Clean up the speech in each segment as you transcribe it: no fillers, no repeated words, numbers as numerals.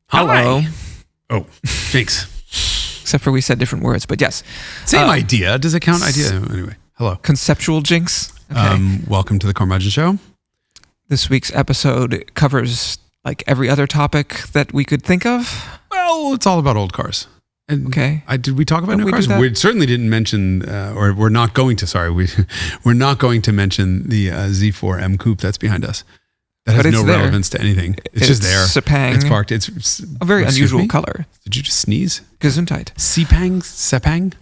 Hello. Hi. Oh, jinx. Except for we said different words, but yes. Same idea. Does it count? Idea? Anyway, hello. Conceptual jinx. Okay. Welcome to the Carmudgeon Show. This week's episode covers like every other topic that we could think of. Well, it's all about old cars. And okay. Did we talk about new cars? We certainly didn't mention, or we're not going to. Sorry, we're not going to mention the Z4 M Coupe that's behind us. That has no relevance to anything. It's just there. Sepang. It's parked. It's a very unusual color. Did you just sneeze? Gesundheit. Sepang?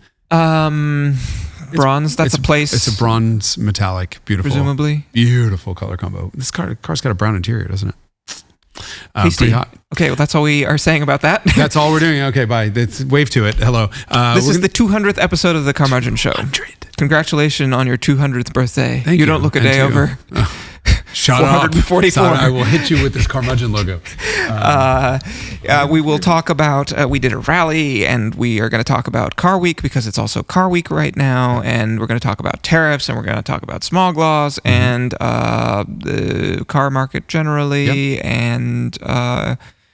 Bronze. That's a place. It's a bronze metallic, beautiful. Presumably. Beautiful color combo. This car's got a brown interior, doesn't it? Pretty hot. Okay, well, that's all we are saying about that. That's all we're doing. Okay, bye. Wave to it. Hello. This is the 200th episode of the Carmudgeon Show. 200. Congratulations on your 200th birthday. Thank you. Don't look a day over. Shut 444. up. I will hit you with this Carmudgeon logo. We will talk about, we did a rally, and we are going to talk about Car Week because it's also Car Week right now, and we're going to talk about tariffs, and we're going to talk about smog laws, and the car market generally, and...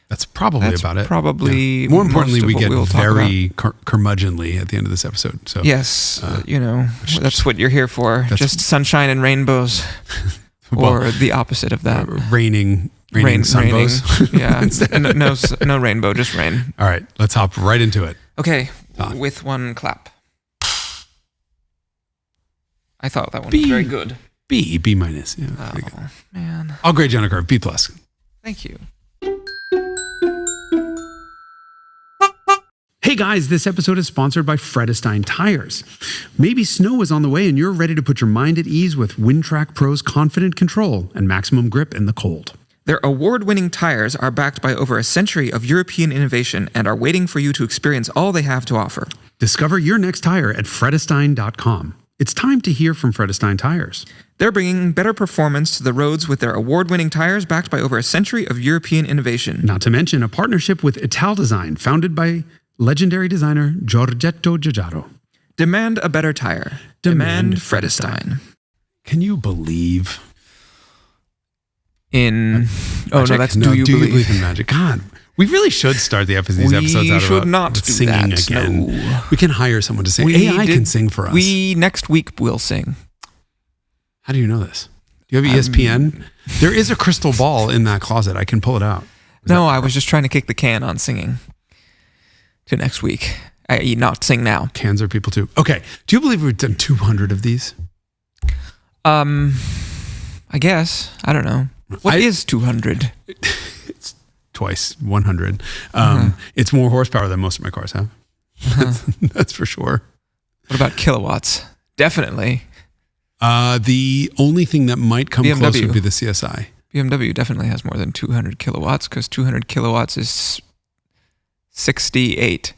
that's probably about it. Probably more importantly, we get very curmudgeonly at the end of this episode. So yes, that's what you're here for. Just sunshine and rainbows. Or the opposite of that. Raining sunbows. Yeah. no rainbow, just rain. All right, let's hop right into it. Okay, with one clap. I thought that one was very good. B minus. Yeah, oh, man. I'll grade you on a curve. B plus. Thank you. Hey guys, this episode is sponsored by Fredestein Tires. Maybe snow is on the way and you're ready to put your mind at ease with WinTrack Pro's confident control and maximum grip in the cold. Their award-winning tires are backed by over a century of European innovation and are waiting for you to experience all they have to offer. Discover your next tire at Fredestein.com. It's time to hear from Fredestein Tires. They're bringing better performance to the roads with their award-winning tires backed by over a century of European innovation. Not to mention a partnership with Ital Design, founded by legendary designer Giorgetto Giugiaro. Demand a better tire. Demand Fredestein. Can you believe in... Oh, no, that's do you believe? Believe in magic? God, we really should start these episodes out We should not do singing that. again. No. We can hire someone to sing. AI can sing for us. Next week will sing. How do you know this? Do you have ESPN? There is a crystal ball in that closet. I can pull it out. I was just trying to kick the can on singing. To next week. I.e. not sing now. Cans are people too. Okay. Do you believe we've done 200 of these? I guess. I don't know. What is 200? It's twice 100. It's more horsepower than most of my cars have. That's for sure. What about kilowatts? Definitely. The only thing that might come close would be the CSI. BMW definitely has more than 200 kilowatts because 200 kilowatts is 268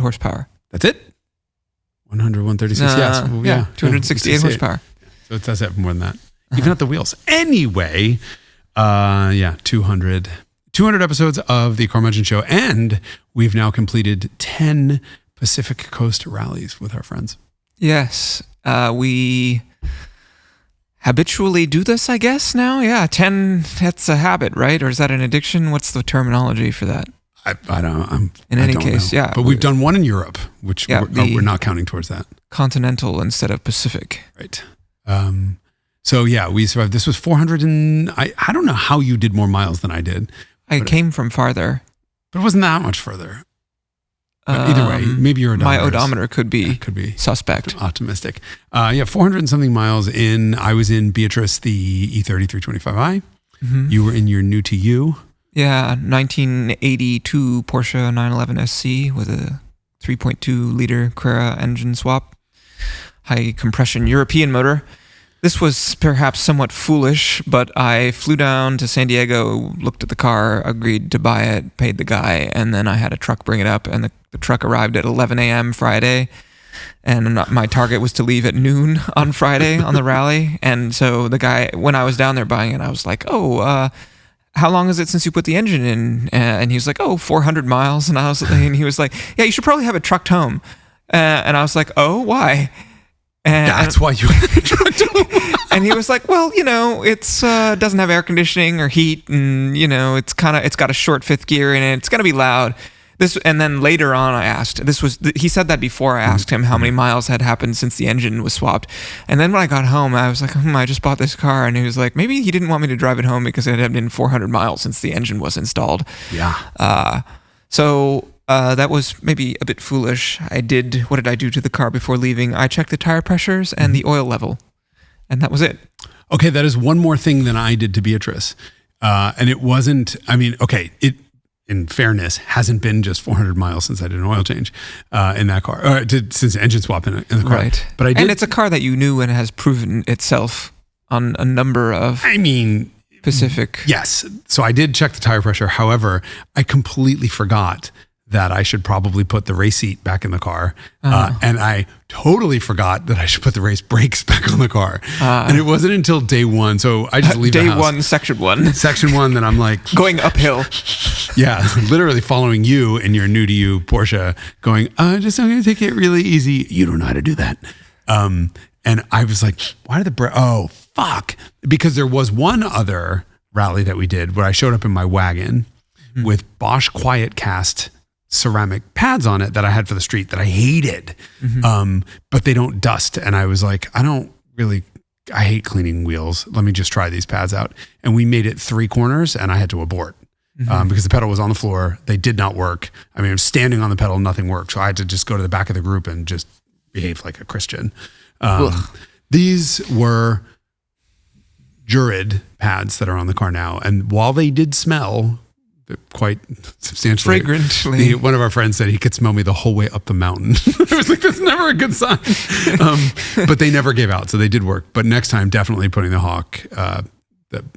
horsepower. That's it? 100, 136, yes. Well, yeah, 268 horsepower. So it does have more than that. Even at the wheels. Anyway, 200 episodes of the Carmudgeon Show, and we've now completed 10 Pacific Coast rallies with our friends. Yes. We habitually do this, I guess, now? Yeah, 10, that's a habit, right? Or is that an addiction? What's the terminology for that? I don't know. In any case, yeah. But we've done one in Europe, which we're not counting towards that. Continental instead of Pacific. Right. So yeah, we survived. This was 400 and... I don't know how you did more miles than I did. I came from farther. But it wasn't that much further. Either way, maybe your odometer. My odometer could be suspect. Optimistic. 400 and something miles in. I was in Beatrice, the E30 325i. Mm-hmm. You were in your new to you. Yeah, 1982 Porsche 911 SC with a 3.2 liter Carrera engine swap. High compression European motor. This was perhaps somewhat foolish, but I flew down to San Diego, looked at the car, agreed to buy it, paid the guy, and then I had a truck bring it up, and the truck arrived at 11 a.m. Friday, and my target was to leave at noon on Friday on the rally, and so the guy, when I was down there buying it, I was like, how long is it since you put the engine in? And he was like, 400 miles, and he was like, yeah, you should probably have it trucked home, and I was like, why? And that's why you and he was like, well, it's doesn't have air conditioning or heat, and it's got a short fifth gear in it. It's gonna be loud. And then later on, I asked. He said that before I asked him how many miles had happened since the engine was swapped. And then when I got home, I was like, I just bought this car, and he was like, maybe he didn't want me to drive it home because it had been 400 miles since the engine was installed. Yeah. So that was maybe a bit foolish. What did I do to the car before leaving? I checked the tire pressures and the oil level, and that was it. Okay, that is one more thing than I did to Beatrice. And it wasn't, it, in fairness, hasn't been just 400 miles since I did an oil change in that car, since the engine swap in the car. Right. But I did, and it's a car that you knew and has proven itself on a number of specific. Yes. So I did check the tire pressure. However, I completely forgot that I should probably put the race seat back in the car. And I totally forgot that I should put the race brakes back on the car. And it wasn't until day one. So I just leave the house. Day one, section one. Section one, that I'm like... going uphill. Yeah, literally following you in your new to you Porsche, going, I'm going to take it really easy. You don't know how to do that. And I was like, why did oh, fuck. Because there was one other rally that we did where I showed up in my wagon with Bosch Quiet Cast ceramic pads on it that I had for the street that I hated, but they don't dust. And I was like, I hate cleaning wheels. Let me just try these pads out. And we made it 3 corners, and I had to abort because the pedal was on the floor. They did not work. I mean, I was standing on the pedal, nothing worked. So I had to just go to the back of the group and just behave like a Christian. These were Jurid pads that are on the car now. And while they did smell quite substantially, fragrantly, one of our friends said he could smell me the whole way up the mountain. I was like, that's never a good sign. But they never gave out, so they did work. But next time, definitely putting the Hawk, the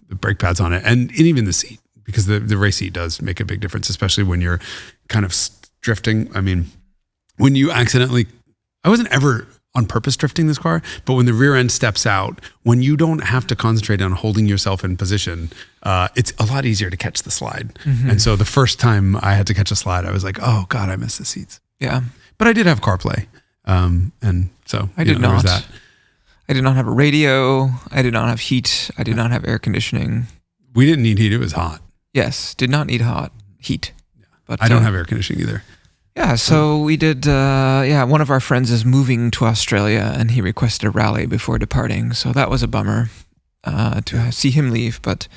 brake pads on it, and even the seat, because the race seat does make a big difference, especially when you're kind of drifting. I mean, when you accidentally, I wasn't ever on purpose drifting this car, but when the rear end steps out, when you don't have to concentrate on holding yourself in position, it's a lot easier to catch the slide. And so the first time I had to catch a slide, I was like, oh God, I missed the seats. Yeah. But I did have CarPlay. And so I did not. That. I did not have a radio. I did not have heat. I did not have air conditioning. We didn't need heat. It was hot. Yes. Did not need heat. Yeah. But I don't have air conditioning either. Yeah, so we did, one of our friends is moving to Australia, and he requested a rally before departing, so that was a bummer to see him leave, but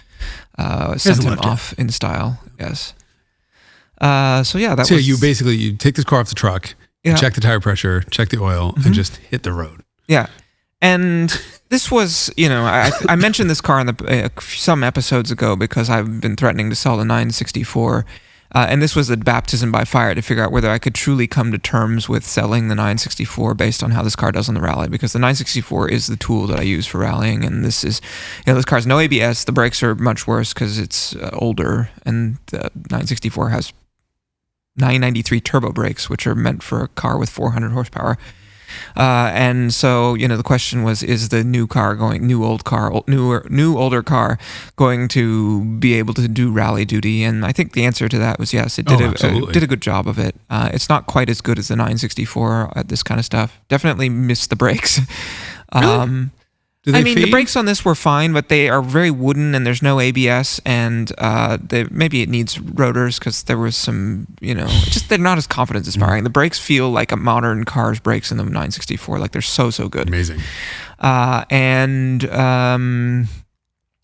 sent him off in style, yes. So you take this car off the truck, check the tire pressure, check the oil, and just hit the road. Yeah, and this was, I mentioned this car in some episodes ago because I've been threatening to sell the 964. And this was a baptism by fire to figure out whether I could truly come to terms with selling the 964 based on how this car does on the rally, because the 964 is the tool that I use for rallying, and this car has no ABS. The brakes are much worse because it's older, and the 964 has 993 turbo brakes, which are meant for a car with 400 horsepower. And so, the question was, is the new older car going to be able to do rally duty? And I think the answer to that was yes. It did a good job of it. It's not quite as good as the 964 at this kind of stuff. Definitely missed the brakes. Really? The brakes on this were fine, but they are very wooden, and there's no ABS, and maybe it needs rotors because there was some, they're not as confidence-inspiring. The brakes feel like a modern car's brakes in the 964, like they're so good. Amazing.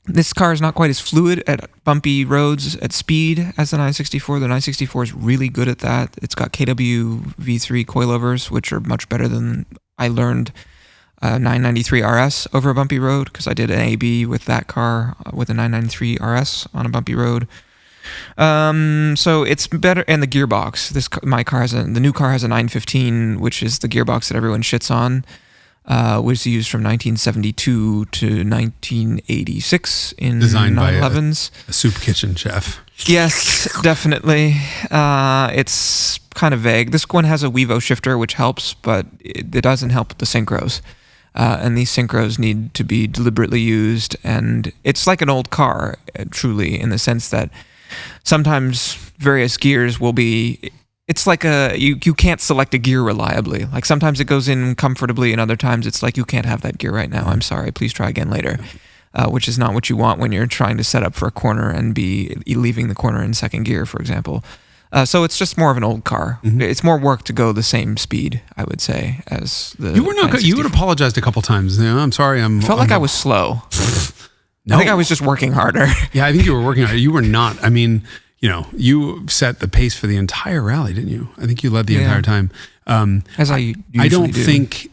This car is not quite as fluid at bumpy roads at speed as the 964. The 964 is really good at that. It's got KW V3 coilovers, which are much better than I learned 993 RS over a bumpy road, because I did an AB with that car with a 993 RS on a bumpy road. So it's better, and the gearbox. The new car has a 915, which is the gearbox that everyone shits on. Was used from 1972 to 1986 in designed 911s. By a soup kitchen chef. Yes, definitely. It's kind of vague. This one has a Wevo shifter, which helps, but it doesn't help with the synchros. And these synchros need to be deliberately used. And it's like an old car, truly, in the sense that sometimes various gears will be it's like you can't select a gear reliably. Like sometimes it goes in comfortably, and other times it's like you can't have that gear right now. I'm sorry, please try again later. Which is not what you want when you're trying to set up for a corner and be leaving the corner in second gear, for example. So it's just more of an old car. Mm-hmm. It's more work to go the same speed, I would say, as the. You were not. You had apologized a couple times. I'm sorry. I like I was slow. No. I think I was just working harder. Yeah, I think you were working harder. You were not. I mean, you set the pace for the entire rally, didn't you? I think you led the entire time. As I usually I don't do. think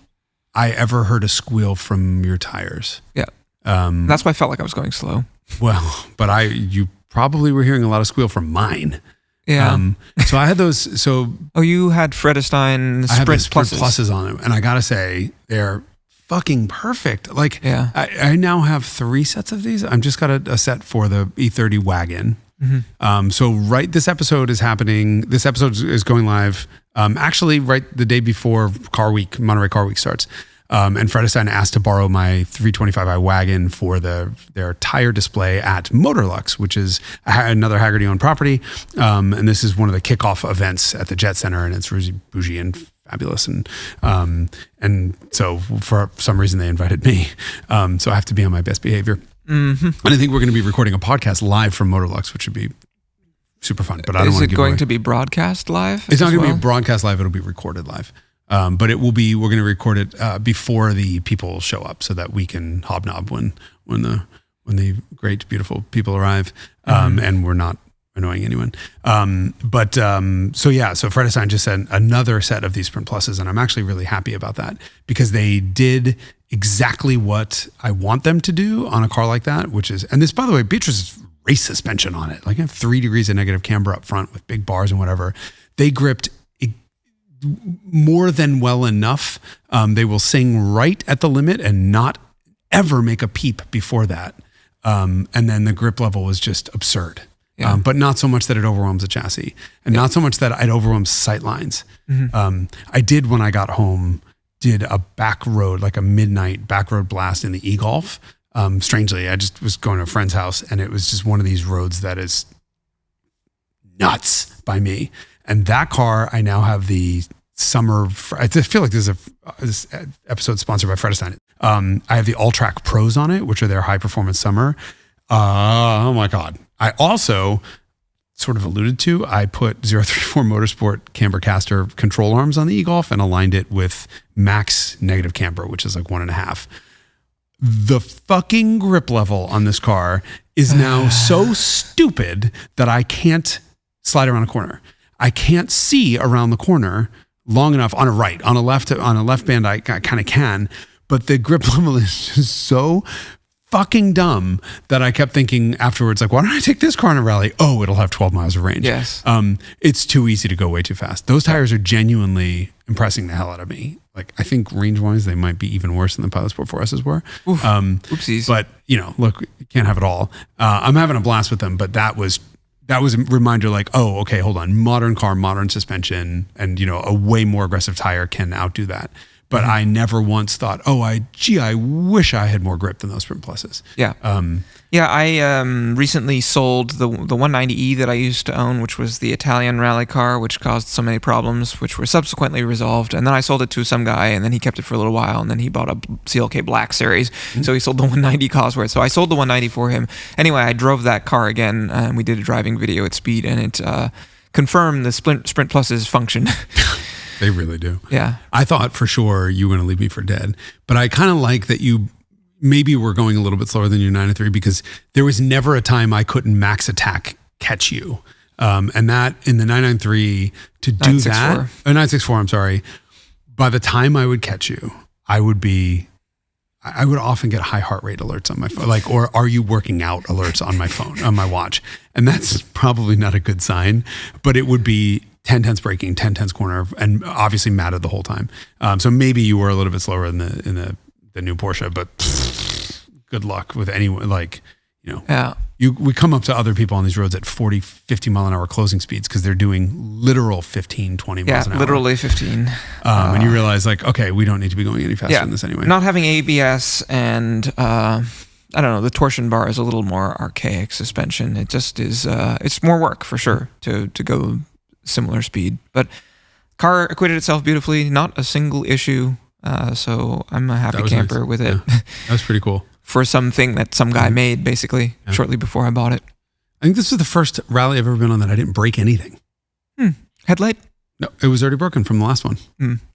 I ever heard a squeal from your tires. Yeah. That's why I felt like I was going slow. Well, but you probably were hearing a lot of squeal from mine. Yeah. So I had those. So you had Fredestein I had the Sprint pluses on them, and I gotta say they're fucking perfect. Like, yeah. I now have 3 sets of these. I've just got a set for the E30 wagon. Mm-hmm. So this episode is happening. This episode is going live. Actually, right the day before Monterey Car Week starts. And Fredestein asked to borrow my 325i wagon for their tire display at Motorlux, which is another Haggerty-owned property. And this is one of the kickoff events at the Jet Center, and it's really bougie and fabulous. And so for some reason they invited me. So I have to be on my best behavior. Mm-hmm. And I think we're going to be recording a podcast live from Motorlux, which would be super fun. But I don't want to give Is it going away. to be broadcast live? It's not going to be broadcast live. It'll be recorded live. But we're going to record it before the people show up so that we can hobnob when the great, beautiful people arrive. And we're not annoying anyone. So Fredestein just sent another set of these Sprint Pluses, and I'm actually really happy about that because they did exactly what I want them to do on a car like that, which is, and this, by the way, Beatrice's race suspension on it, like I have 3 degrees of negative camber up front with big bars and whatever. They gripped more than well enough. They will sing right at the limit and not ever make a peep before that. And then the grip level was just absurd. Yeah. But not so much that it overwhelms the chassis, and not so much that it overwhelms sight lines. Mm-hmm. I did, when I got home, did a back road, like a midnight back road blast in the e-Golf. Strangely, I just was going to a friend's house, and it was just one of these roads that is nuts by me. And that car, I now have the summer. I feel like this episode sponsored by Fredestein. I have the All-Track Pros on it, which are their high performance summer. Oh my God. I also sort of alluded to, I put 034 Motorsport camber caster control arms on the e-Golf and aligned it with max negative camber, which is like 1.5. The fucking grip level on this car is now so stupid that I can't slide around a corner. I can't see around the corner long enough on a right. On a left band, I kind of can, but the grip level is just so fucking dumb that I kept thinking afterwards, like, why don't I take this car on a rally? Oh, it'll have 12 miles of range. Yes. It's too easy to go way too fast. Those tires are genuinely impressing the hell out of me. Like, I think range-wise, they might be even worse than the Pilot Sport 4S's were. Oopsies. But, look, you can't have it all. I'm having a blast with them, but that was a reminder, like, oh, okay, hold on. Modern car, modern suspension, and, a way more aggressive tire can outdo that. But I never once thought, I wish I had more grip than those Sprint Pluses. Yeah. I recently sold the 190E that I used to own, which was the Italian rally car, which caused so many problems, which were subsequently resolved. And then I sold it to some guy, and then he kept it for a little while, and then he bought a CLK Black Series. Mm-hmm. So he sold the 190 Cosworth. So I sold the 190 for him. Anyway, I drove that car again, and we did a driving video at speed, and it confirmed the Sprint Pluses function. They really do. Yeah. I thought for sure you were going to leave me for dead, but I kind of like that you maybe were going a little bit slower than your 993 because there was never a time I couldn't max attack catch you. And that in the 993 to do 964. 964, I'm sorry. By the time I would catch you, I would often get high heart rate alerts on my phone, like, or are you working out alerts on my phone, on my watch? And that's probably not a good sign, but it would be 10/10 braking, 10/10 corner, and obviously matted the whole time. So maybe you were a little bit slower in the new Porsche, but good luck with anyone. Like, Yeah. we come up to other people on these roads at 40, 50 mile an hour closing speeds because they're doing literal 15, 20 miles an hour. Yeah, literally 15. And you realize, like, okay, we don't need to be going any faster than this anyway. Not having ABS and I don't know, the torsion bar is a little more archaic suspension. It just is. It's more work for sure to go similar speed. But car acquitted itself beautifully, not a single issue. So I'm a happy camper nice. with it. Yeah. That was pretty cool. For something that some guy made, basically, shortly before I bought it. I think this was the first rally I've ever been on that I didn't break anything. Headlight? No, it was already broken from the last one.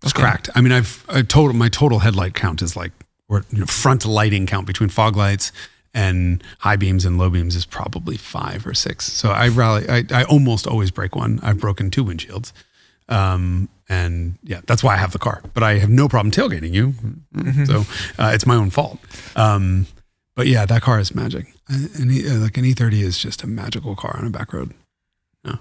It's cracked. I mean, my total headlight count is like, or front lighting count between fog lights and high beams and low beams is probably 5 or 6. So I almost always break one. I've broken 2 windshields. And yeah, that's why I have the car, but I have no problem tailgating you. So it's my own fault. But yeah, that car is magic. Like an E30 is just a magical car on a back road.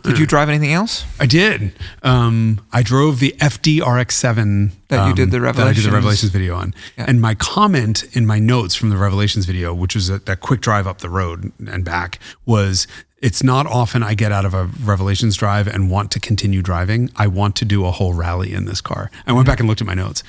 Did you drive anything else? I did. I drove the FD RX-7 that you did the Revelations. That I did the Revelations video on. Yeah. And my comment in my notes from the Revelations video, which was that quick drive up the road and back, was it's not often I get out of a Revelations drive and want to continue driving. I want to do a whole rally in this car. I went back and looked at my notes.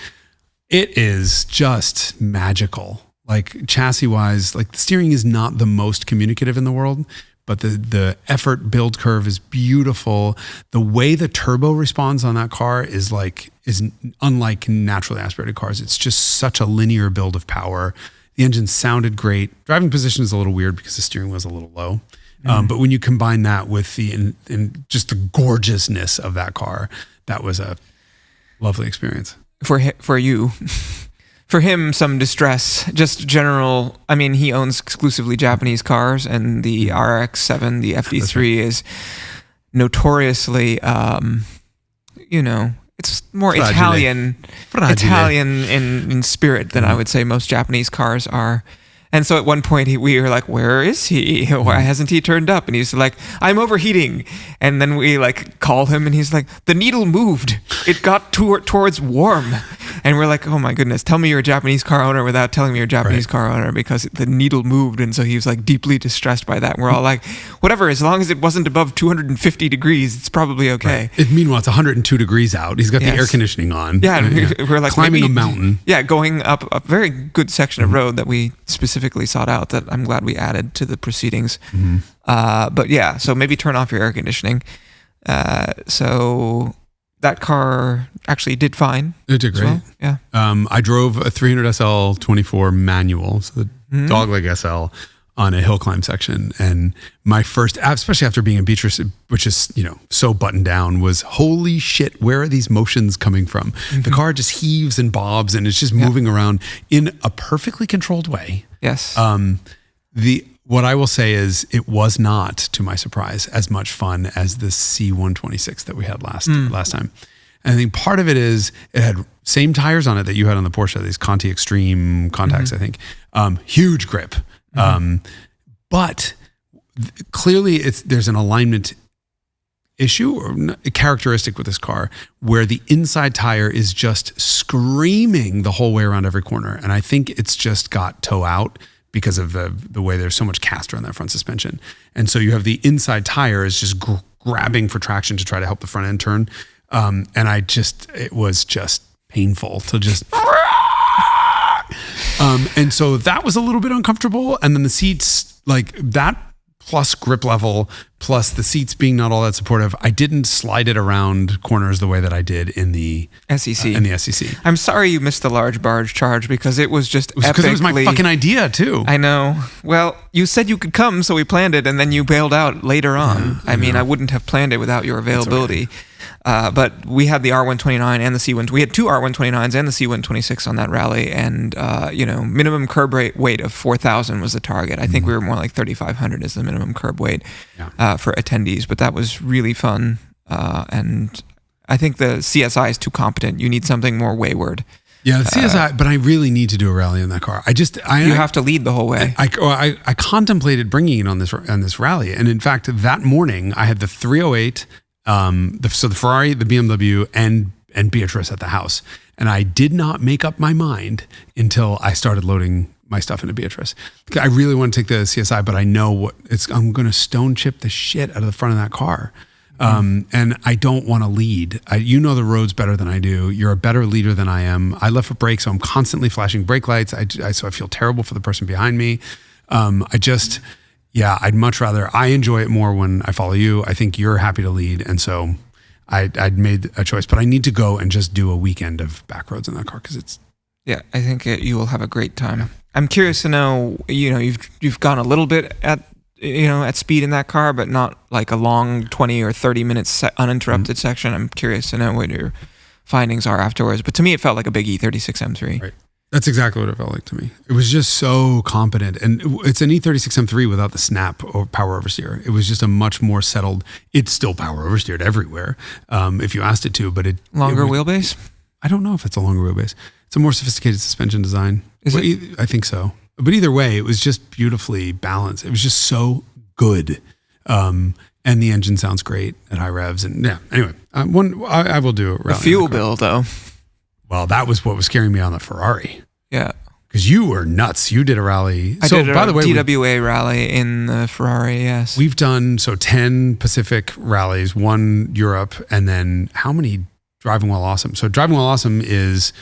It is just magical. Like chassis wise, like the steering is not the most communicative in the world, but the effort build curve is beautiful. The way the turbo responds on that car is unlike naturally aspirated cars. It's just such a linear build of power. The engine sounded great. Driving position is a little weird because the steering was a little low. But when you combine that with just the gorgeousness of that car, that was a lovely experience. For you. For him, some distress, just general. I mean, he owns exclusively Japanese cars, and the RX-7, the FD3, is notoriously, it's more Italian in spirit than I would say most Japanese cars are. And so at one point we were like, where is he? Why hasn't he turned up? And he's like, I'm overheating. And then we like call him and he's like, the needle moved. It got towards warm. And we're like, oh my goodness, tell me you're a Japanese car owner without telling me you're a Japanese car owner, because the needle moved. And so he was like deeply distressed by that. And we're all like, whatever, as long as it wasn't above 250 degrees, it's probably okay. Right. Meanwhile, it's 102 degrees out. He's got the air conditioning on. Yeah. And we're like, climbing a mountain. Yeah. Going up a very good section of road that we specifically sought out, that I'm glad we added to the proceedings. But yeah, so maybe turn off your air conditioning. So that car actually did fine. It did great. Well. Yeah. I drove a 300 SL 24 manual, so the dogleg SL, on a hill climb section. And my first, especially after being in Beatrice, which is, so buttoned down, was holy shit, where are these motions coming from? The car just heaves and bobs and it's just moving around in a perfectly controlled way. Yes. What I will say is it was not, to my surprise, as much fun as the C126 that we had last time. And I think part of it is it had same tires on it that you had on the Porsche, these Conti Extreme contacts, I think. Huge grip. But clearly there's an alignment issue or characteristic with this car where the inside tire is just screaming the whole way around every corner. And I think it's just got toe out because of the way there's so much caster on that front suspension. And so you have the inside tire is just grabbing for traction to try to help the front end turn. And it was just painful to just... and so that was a little bit uncomfortable. And then the seats, like that plus grip level, plus the seats being not all that supportive, I didn't slide it around corners the way that I did in the SEC. I'm sorry you missed the large barge charge because it was just epically... Because it was my fucking idea too. I know. Well, you said you could come, so we planned it, and then you bailed out later on. I mean, I wouldn't have planned it without your availability. But we had the R129 and the C1. We had two R129s and the C126 on that rally, and minimum curb weight of 4,000 was the target. I think we were more like 3,500 is the minimum curb weight for attendees. But that was really fun, and I think the CSI is too competent. You need something more wayward. Yeah, the CSI, but I really need to do a rally in that car. You have to lead the whole way. I contemplated bringing it on this rally, and in fact, that morning I had the 308. So the Ferrari, the BMW, and Beatrice at the house. And I did not make up my mind until I started loading my stuff into Beatrice. I really want to take the CSI, but I know I'm going to stone chip the shit out of the front of that car. And I don't want to lead. You know the roads better than I do. You're a better leader than I am. I left for brakes, so I'm constantly flashing brake lights. So I feel terrible for the person behind me. I'd much rather, I enjoy it more when I follow you. I think you're happy to lead. And so I'd made a choice. But I need to go and just do a weekend of back roads in that car because it's. Yeah, I think you will have a great time. Yeah. I'm curious to know, you've gone a little bit at speed in that car, but not like a long 20 or 30 minutes uninterrupted section. I'm curious to know what your findings are afterwards. But to me, it felt like a big E36 M3. Right. That's exactly what it felt like to me. It was just so competent. And it's an E36 M3 without the snap or power oversteer. It was just a much more settled, it's still power oversteered everywhere if you asked it to, but it... Longer wheelbase? I don't know if it's a longer wheelbase. It's a more sophisticated suspension design. Is it? I think so. But either way, it was just beautifully balanced. It was just so good. And the engine sounds great at high revs. And yeah, anyway, I will do a rally. The fuel bill, though. Well, that was what was scaring me on the Ferrari. Yeah. Because you were nuts. You did a rally. I did a DWA rally in the Ferrari, yes. We've done 10 Pacific rallies, 1 Europe, and then how many Driving While Awesome? So Driving While Awesome is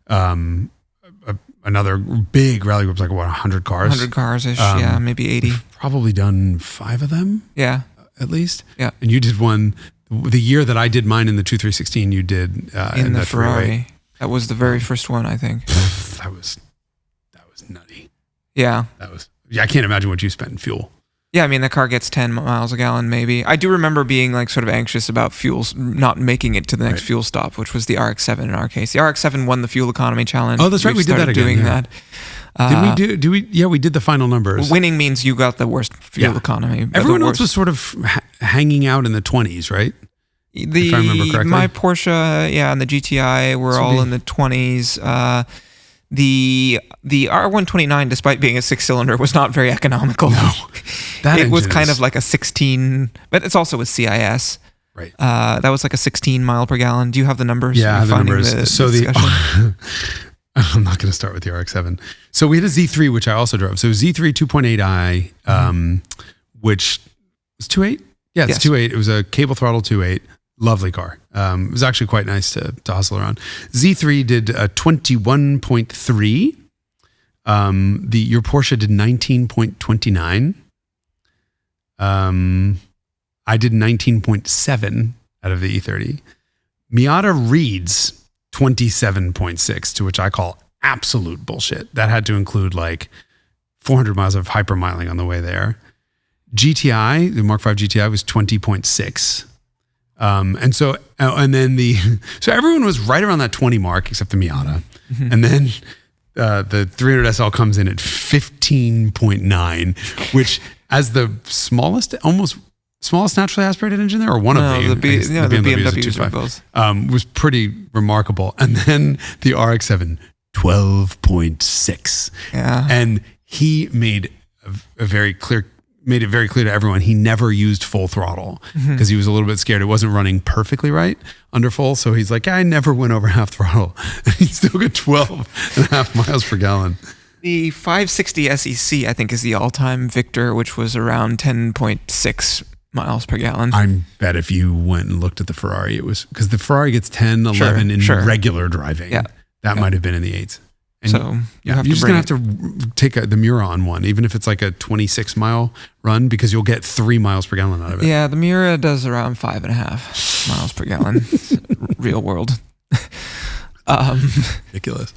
another big rally group, like 100 cars? 100 cars-ish, yeah, maybe 80. We've probably done 5 of them. Yeah. At least. Yeah. And you did one, the year that I did mine in the 2316, you did in the Ferrari. That was the very first one, I think. That was nutty. Yeah. I can't imagine what you spent in fuel. Yeah, I mean, the car gets 10 miles a gallon, maybe. I do remember being like sort of anxious about fuels not making it to the next fuel stop, which was the RX-7 in our case. The RX-7 won the fuel economy challenge. Oh, that's right. We did that again. Doing that. Did we? Yeah, we did the final numbers. Winning means you got the worst fuel economy. Everyone else was sort of hanging out in the 20s, right? If I remember correctly. My Porsche, and the GTI were all in the 20s. The R129, despite being a 6-cylinder, was not very economical. No, it was kind of like a 16, but it's also a CIS. Right. That was like a 16 mile per gallon. Do you have the numbers? Yeah, the numbers. I'm not going to start with the RX-7. So we had a Z3, which I also drove. So Z3 2.8i, which was 2.8. Yeah, it's 2.8. It was a cable throttle 2.8. Lovely car. It was actually quite nice to hustle around. Z3 did 21.3. Your Porsche did 19.29. I did 19.7 out of the E30. Miata reads 27.6, to which I call absolute bullshit. That had to include like 400 miles of hypermiling on the way there. GTI, the Mark V GTI was 20.6. So everyone was right around that 20 mark except the Miata. Mm-hmm. And then the 300 SL comes in at 15.9, which as the smallest naturally aspirated engine there, or one of the BMWs was pretty remarkable. And then the RX-7, 12.6. Yeah. And he made it very clear to everyone he never used full throttle because he was a little bit scared it wasn't running perfectly right under full. So he's like, I never went over half throttle. And he still got 12.5 miles per gallon. The 560 SEC, I think, is the all-time victor, which was around 10.6 miles per gallon. I bet if you went and looked at the Ferrari, it was because the Ferrari gets 10, 11 in regular driving. Yeah. That might have been in the 8s. And so you're just going to have to take the Miura on one, even if it's like a 26-mile run, because you'll get 3 miles per gallon out of it. Yeah, the Miura does around 5.5 miles per gallon. Real world. Ridiculous.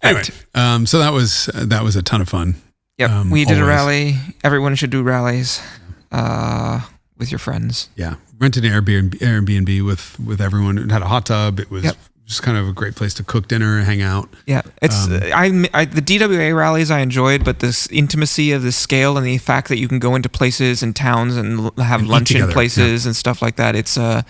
Anyway, so that was a ton of fun. Yep, we did a rally. Everyone should do rallies with your friends. Yeah, rented an Airbnb with everyone. It had a hot tub. It was just kind of a great place to cook dinner and hang out. Yeah, it's the DWA rallies I enjoyed, but this intimacy of the scale and the fact that you can go into places and towns and have lunch in places and stuff like that. It's how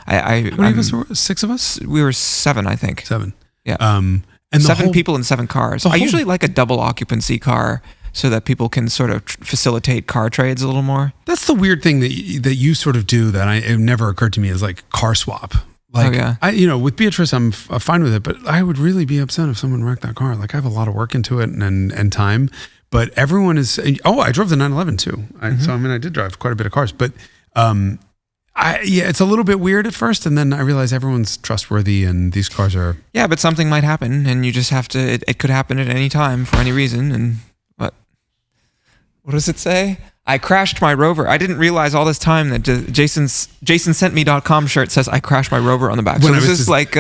many of us were? 6 of us? We were 7, I think. 7. Yeah. And 7 people in 7 cars. I usually like a double occupancy car so that people can sort of facilitate car trades a little more. That's the weird thing that you sort of do that it never occurred to me is like car swap. Like, with Beatrice, I'm fine with it, but I would really be upset if someone wrecked that car. Like, I have a lot of work into it and time, but everyone is. I drove the 911 too. So I did drive quite a bit of cars, but it's a little bit weird at first, and then I realize everyone's trustworthy, and these cars are. Yeah, but something might happen, and you just have to. It could happen at any time for any reason, and what does it say? I crashed my Rover. I didn't realize all this time that JasonSentMe.com shirt says I crashed my Rover on the back. So this is like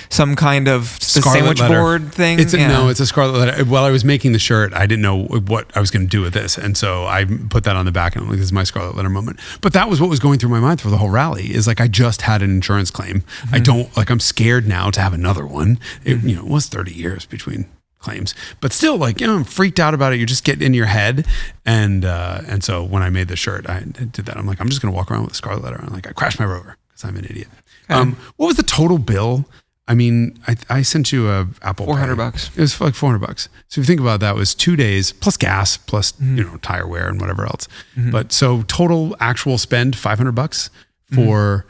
some kind of sandwich board thing. No, it's a scarlet letter. While I was making the shirt, I didn't know what I was going to do with this. And so I put that on the back and I'm like, this is my scarlet letter moment. But that was what was going through my mind for the whole rally is like, I just had an insurance claim. Mm-hmm. I'm scared now to have another one. It, it was 30 years between claims, but still I'm freaked out about it. You just get in your head. And so when I made the shirt, I did that. I'm like, I'm just going to walk around with a scarlet letter. I'm like, I crashed my Rover because I'm an idiot. Okay. What was the total bill? I mean, I sent you a Apple $400. It was like $400. So if you think about that, it was 2 days plus gas plus tire wear and whatever else. Mm-hmm. But so total actual spend $500 for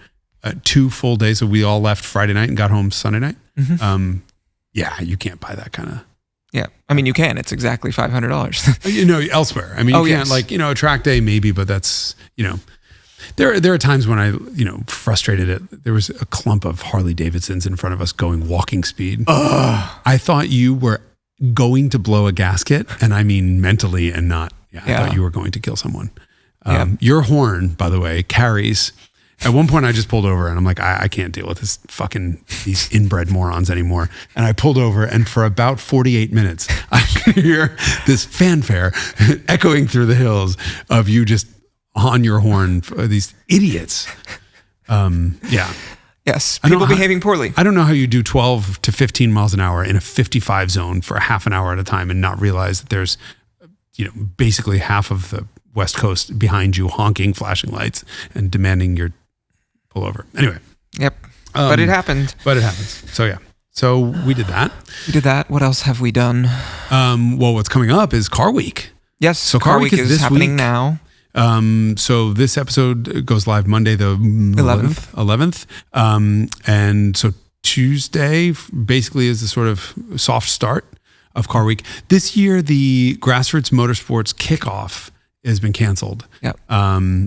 2 full days. So we all left Friday night and got home Sunday night. Mm-hmm. You can't buy that kind of. Yeah, I mean you can. It's exactly $500. Elsewhere. I mean, you can't a track day maybe, but that's There are times when I, frustrated it. There was a clump of Harley Davidsons in front of us going walking speed. I thought you were going to blow a gasket, and I mean mentally and not. I thought you were going to kill someone. Your horn, by the way, carries. At one point, I just pulled over, and I'm like, I can't deal with these inbred morons anymore. And I pulled over, and for about 48 minutes, I could hear this fanfare echoing through the hills of you just on your horn for these idiots. Yes, people behaving poorly. I don't know how you do 12 to 15 miles an hour in a 55 zone for half an hour at a time and not realize that there's, basically half of the West Coast behind you honking flashing lights and demanding your pull over. Anyway. Yep. But it happened. But it happens. So yeah. So we did that. What else have we done? Well, what's coming up is Car Week. Yes. So Car Week is happening now. So this episode goes live Monday, the 11th. And so Tuesday basically is the sort of soft start of Car Week. This year, the Grassroots Motorsports kickoff has been canceled,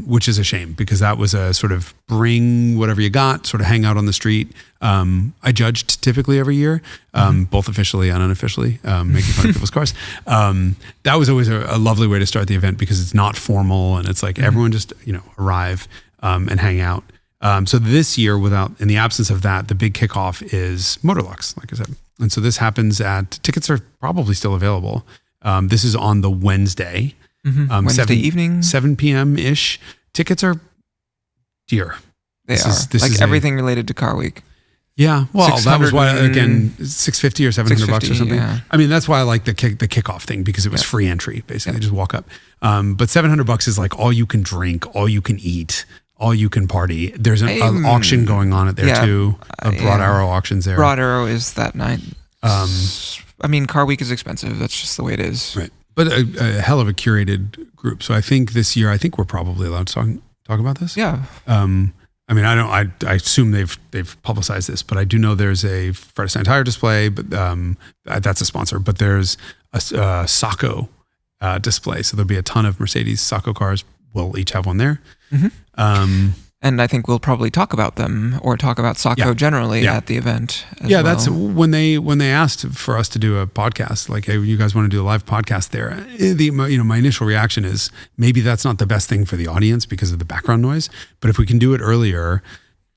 which is a shame because that was a sort of bring whatever you got, sort of hang out on the street. I judged typically every year, both officially and unofficially, making fun of people's cars. That was always a lovely way to start the event because it's not formal and it's like everyone just, arrive and hang out. So this year, in the absence of that, the big kickoff is Motorlux, like I said. And so this happens tickets are probably still available. This is on the Wednesday. Wednesday evening, 7 p.m.-ish. Tickets are dear. This is everything related to Car Week. Yeah, well, that was why again $650 or $700 or something. Yeah. I mean, that's why I like the kickoff thing because it was free entry. Basically, just walk up. But $700 is like all you can drink, all you can eat, all you can party. There's an auction going on at there too. Broad Arrow auctions there. Broad Arrow is that night. I mean, Car Week is expensive. That's just the way it is. Right. But a hell of a curated group. So I think this year, we're probably allowed to talk about this. Yeah. I mean, I assume they've publicized this, but I do know there's a Fred Astaire tire display, but that's a sponsor. But there's a Sacco display, so there'll be a ton of Mercedes Sacco cars. We'll each have one there. Mm-hmm. And I think we'll probably talk about them or talk about Sacco generally at the event. That's when they asked for us to do a podcast, like, hey, you guys want to do a live podcast there? My initial reaction is maybe that's not the best thing for the audience because of the background noise. But if we can do it earlier,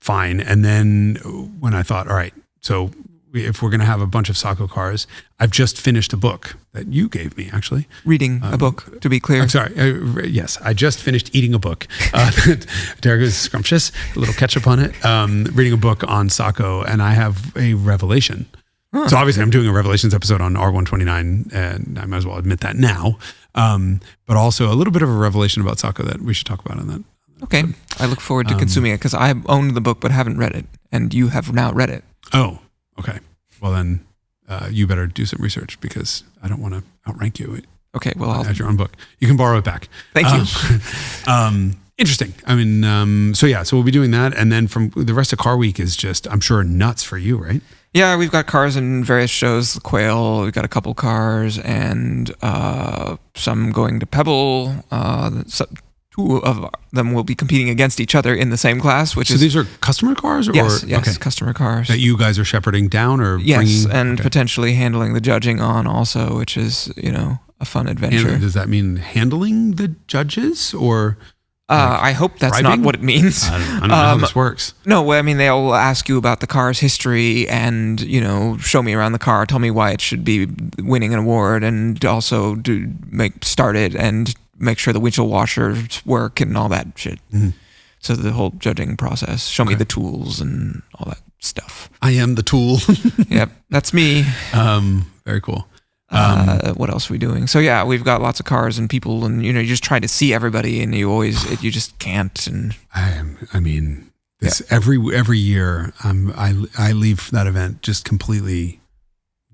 fine. And then when I thought, all right, so if we're going to have a bunch of Sacco cars, I've just finished a book that you gave me, actually. Reading a book, to be clear. I'm sorry. Yes, I just finished eating a book. Derek is scrumptious, a little ketchup on it. Reading a book on Sacco, and I have a revelation. Huh. So obviously I'm doing a Revelations episode on R129, and I might as well admit that now. But also a little bit of a revelation about Sacco that we should talk about on that. Okay. I look forward to consuming it because I owned the book but haven't read it, and you have now read it. Oh, okay. Well, then you better do some research because I don't want to outrank you. Okay, well, I'll add your own book. You can borrow it back. Thank you. Interesting. I mean, so we'll be doing that. And then from the rest of Car Week is just, I'm sure, nuts for you, right? Yeah, we've got cars in various shows. Quail, we've got a couple cars and some going to Pebble. Two of them will be competing against each other in the same class. So these are customer cars? Yes, customer cars. That you guys are shepherding down or bringing? Yes, and potentially handling the judging on also, which is, a fun adventure. And does that mean handling the judges or? I hope that's driving? not what it means. I don't know how this works. No, I mean, they'll ask you about the car's history and, show me around the car, tell me why it should be winning an award, and also start it and make sure the windshield washers work and all that shit. Mm-hmm. So the whole judging process, show me the tools and all that stuff. I am the tool. Yep, that's me. Very cool. What else are we doing? So yeah, we've got lots of cars and people, and you just try to see everybody, and you just can't. And every year, I leave that event just completely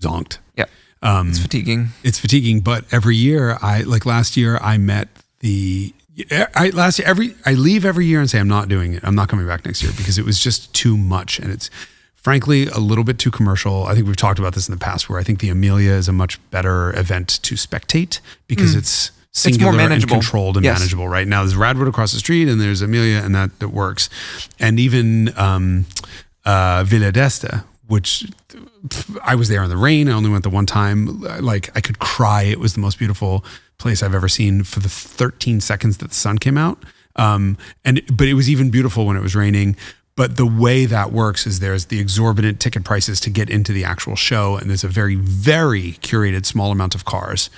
zonked. Yeah, it's fatiguing. It's fatiguing, but every year, last year, I met I leave every year and say I'm not doing it. I'm not coming back next year because it was just too much, and it's frankly a little bit too commercial. I think we've talked about this in the past, where I think the Amelia is a much better event to spectate because it's singular more manageable. and controlled and manageable. Right now, there's Radwood across the street, and there's Amelia, and that works. And even Villa d'Este, which I was there in the rain. I only went the one time. Like, I could cry. It was the most beautiful place I've ever seen for the 13 seconds that the sun came out. But it was even beautiful when it was raining. But the way that works is there's the exorbitant ticket prices to get into the actual show, and there's a very, very curated small amount of cars.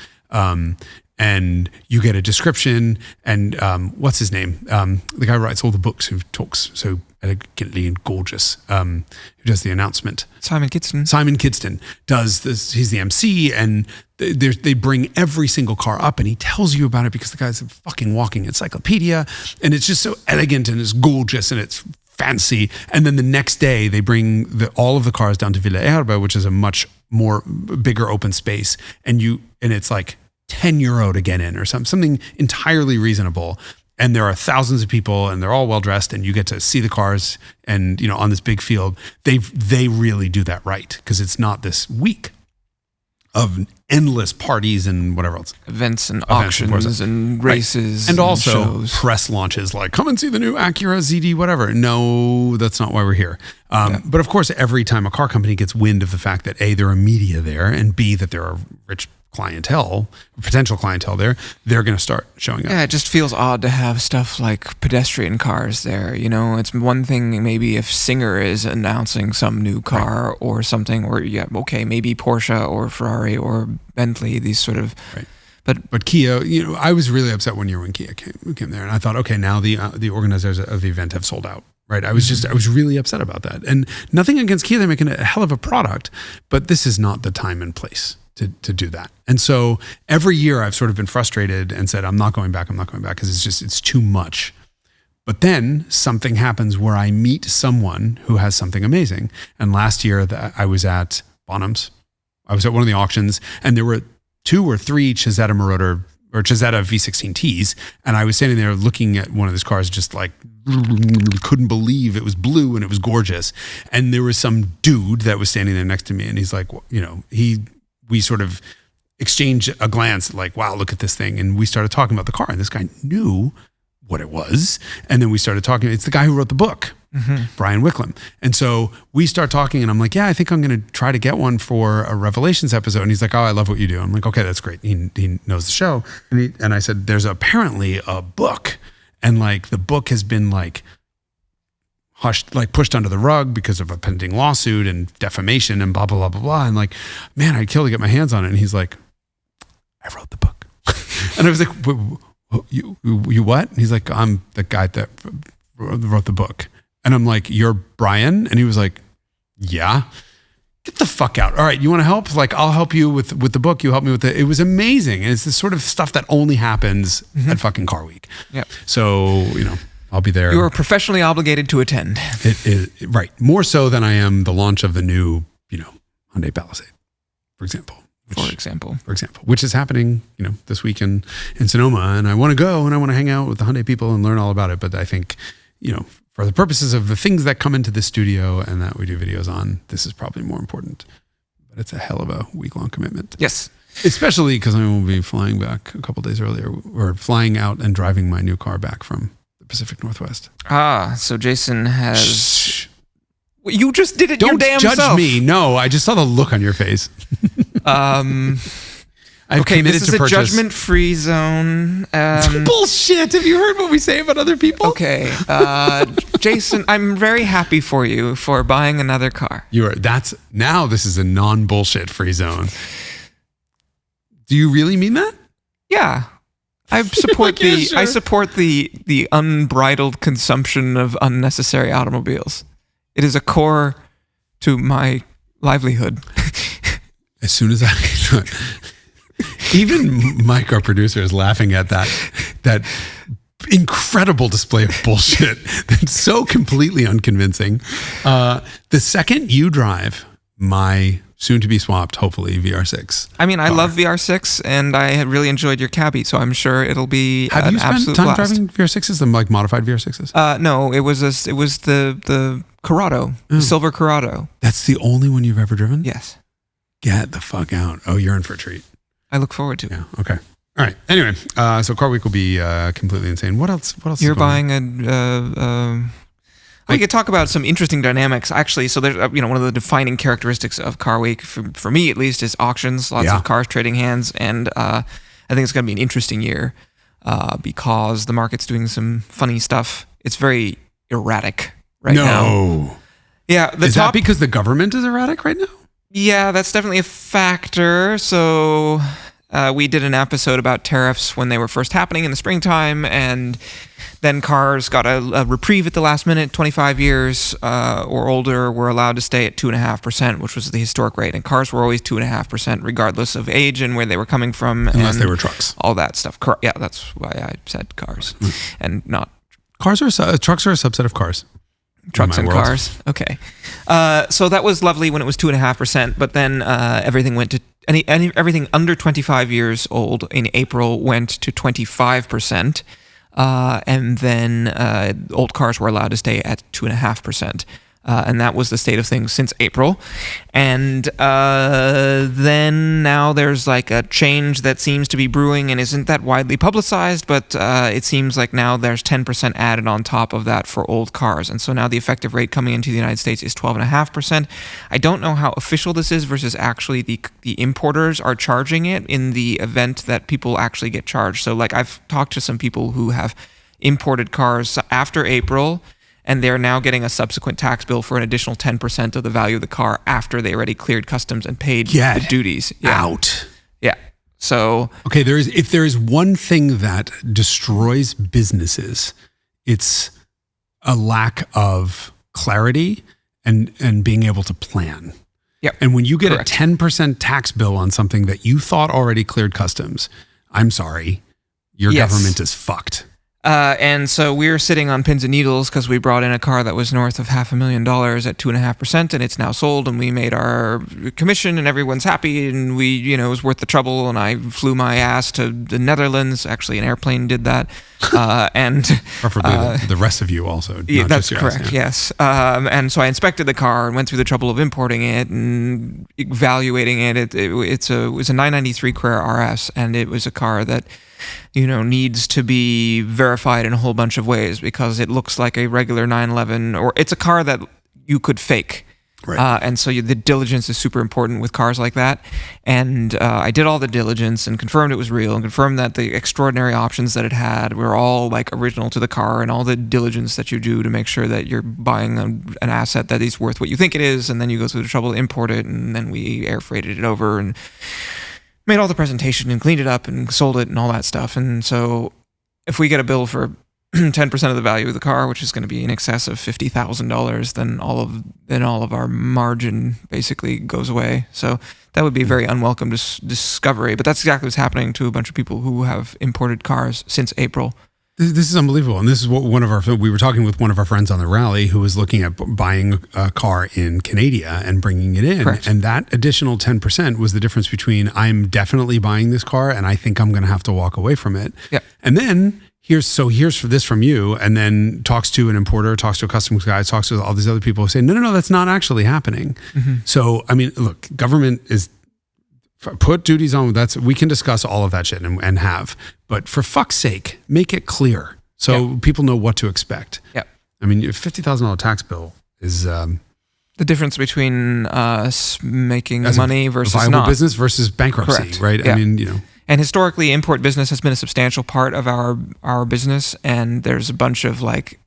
And you get a description, and what's his name? The guy who writes all the books, who talks so elegantly and gorgeous, who does the announcement. Simon Kidston. Simon Kidston does this. He's the MC, and they bring every single car up, and he tells you about it because the guy's a fucking walking encyclopedia, and it's just so elegant, and it's gorgeous, and it's fancy. And then the next day they bring all of the cars down to Villa Erba, which is a much more bigger open space, and it's like €10 to get in or something entirely reasonable. And there are thousands of people, and they're all well dressed, and you get to see the cars, and on this big field. They really do that right, because it's not this week of endless parties and whatever else. Events and auctions and races. And also shows. Press launches, like, come and see the new Acura ZD, whatever. No, that's not why we're here. But of course, every time a car company gets wind of the fact that A, there are media there, and B, that there are rich potential clientele there, they're going to start showing up. Yeah, it just feels odd to have stuff like pedestrian cars there. It's one thing maybe if Singer is announcing some new car or something, or maybe Porsche or Ferrari or Bentley, these sort of. Right. But Kia, I was really upset one year when Kia came there, and I thought, okay, now the organizers of the event have sold out. Right. I was really upset about that. And nothing against Kia, they're making a hell of a product, but this is not the time and place to do that. And so every year I've sort of been frustrated and said, I'm not going back because it's too much. But then something happens where I meet someone who has something amazing. And last year I was at Bonhams. I was at one of the auctions, and there were 2 or 3 Cesetta Marauder or Cesetta V16Ts. And I was standing there looking at one of those cars, just like, couldn't believe it was blue and it was gorgeous. And there was some dude that was standing there next to me, and he's like, we sort of exchanged a glance, like, wow, look at this thing. And we started talking about the car, and this guy knew what it was. And then we started talking. It's the guy who wrote the book, Brian Wickham. And so we start talking, and I'm like, yeah, I think I'm going to try to get one for a Revelations episode. And he's like, oh, I love what you do. I'm like, okay, that's great. He knows the show. And I said, there's apparently a book, and like the book has been like hushed, like pushed under the rug because of a pending lawsuit and defamation and blah, blah, blah, blah, blah. And like, man, I'd kill to get my hands on it. And he's like, I wrote the book. And I was like, you what? And he's like, I'm the guy that wrote the book. And I'm like, you're Brian? And he was like, yeah. Get the fuck out. All right, you want to help? Like, I'll help you with the book. You help me with it. It was amazing. And it's this sort of stuff that only happens at fucking Car Week. Yeah. So, I'll be there. You are professionally obligated to attend. Right. More so than I am the launch of the new, Hyundai Palisade, for example. Which is happening, this week in Sonoma. And I want to go, and I want to hang out with the Hyundai people and learn all about it. But I think, for the purposes of the things that come into the studio and that we do videos on, this is probably more important. But it's a hell of a week-long commitment. Yes. Especially because I will be flying back a couple days earlier, or flying out and driving my new car back from the Pacific Northwest. So Jason has... Shh. You just did it Don't your damn judge self. me. No, I just saw the look on your face. I've Okay, committed this is to a purchase. judgment-free zone. Bullshit! Have you heard what we say about other people? Okay, Jason, I'm very happy for you for buying another car. This is a non-bullshit free zone. Do you really mean that? Yeah. I support Yeah, sure. I support the unbridled consumption of unnecessary automobiles. It is a core to my livelihood. As soon as even Mike, our producer, is laughing at that incredible display of bullshit that's so completely unconvincing. The second you drive my soon-to-be swapped, hopefully, VR6. I mean, I love VR6, and I had really enjoyed your Cabby, so I'm sure it'll be Have an you spent absolute time blast. driving VR6s, the like modified VR6s? No, it was the Corrado, the silver Corrado. That's the only one you've ever driven? Yes, Get the fuck out. Oh, you're in for a treat. I look forward to it. Yeah, okay. All right. Anyway, so Car Week will be completely insane. What else? You're is going buying we could talk about some interesting dynamics, actually. So there's, one of the defining characteristics of Car Week, for me at least, is auctions. Lots of cars trading hands, and I think it's going to be an interesting year because the market's doing some funny stuff. It's very erratic right now. No. Yeah, Is that because the government is erratic right now? Yeah, that's definitely a factor. So we did an episode about tariffs when they were first happening in the springtime, and then cars got a reprieve at the last minute. 25 years or older were allowed to stay at 2.5%, which was the historic rate. And cars were always 2.5%, regardless of age and where they were coming from. Unless they were trucks. All that stuff. Yeah, that's why I said cars and not Trucks are a subset of cars. trucks and world. cars. Okay. So that was lovely when it was 2.5%, but then everything went to everything under 25 years old in April went to 25%. And then old cars were allowed to stay at 2.5%. And that was the state of things since April. And then now there's like a change that seems to be brewing and isn't that widely publicized, but it seems like now there's 10% added on top of that for old cars. And so now the effective rate coming into the United States is 12.5%. I don't know how official this is versus actually the importers are charging it in the event that people actually get charged. So like I've talked to some people who have imported cars after April, and they're now getting a subsequent tax bill for an additional 10% of the value of the car after they already cleared customs and paid the duties. Out. Yeah. So okay, if there is one thing that destroys businesses, it's a lack of clarity and being able to plan. Yep. And when you get Correct. a 10% tax bill on something that you thought already cleared customs, I'm sorry, your government is fucked. And so we're sitting on pins and needles because we brought in a car that was north of $500,000 at 2.5%, and it's now sold, and we made our commission, and everyone's happy, and we, it was worth the trouble. And I flew my ass to the Netherlands. Actually, an airplane did that, and Preferably the rest of you also. Yeah, not that's just your ass, correct. yeah. Yes. And so I inspected the car and went through the trouble of importing it and evaluating it. It was a 993 Carrera RS, and it was a car that needs to be verified in a whole bunch of ways because it looks like a regular 911, or it's a car that you could fake. Right. And so the diligence is super important with cars like that. And I did all the diligence and confirmed it was real and confirmed that the extraordinary options that it had were all like original to the car, and all the diligence that you do to make sure that you're buying an asset that is worth what you think it is. And then you go through the trouble to import it, and then we air freighted it over and made all the presentation and cleaned it up and sold it and all that stuff. And so if we get a bill for 10% of the value of the car, which is going to be in excess of $50,000, then all of our margin basically goes away. So that would be a very unwelcome discovery. But that's exactly what's happening to a bunch of people who have imported cars since April. This is unbelievable. And this is what we were talking with one of our friends on the rally who was looking at buying a car in Canada and bringing it in. Correct. And that additional 10% was the difference between I'm definitely buying this car and I think I'm going to have to walk away from it. Yep. And then here's for this from you, and then talks to an importer, talks to a customs guy, talks to all these other people who say, no, that's not actually happening. Mm-hmm. So, I mean, look, government is put duties on. We can discuss all of that shit and have, but for fuck's sake, make it clear so people know what to expect. Yeah. I mean, a $50,000 tax bill is The difference between us making As money a versus viable not. business versus bankruptcy, Correct. right? Yeah. I mean, And historically, import business has been a substantial part of our business. And there's a bunch of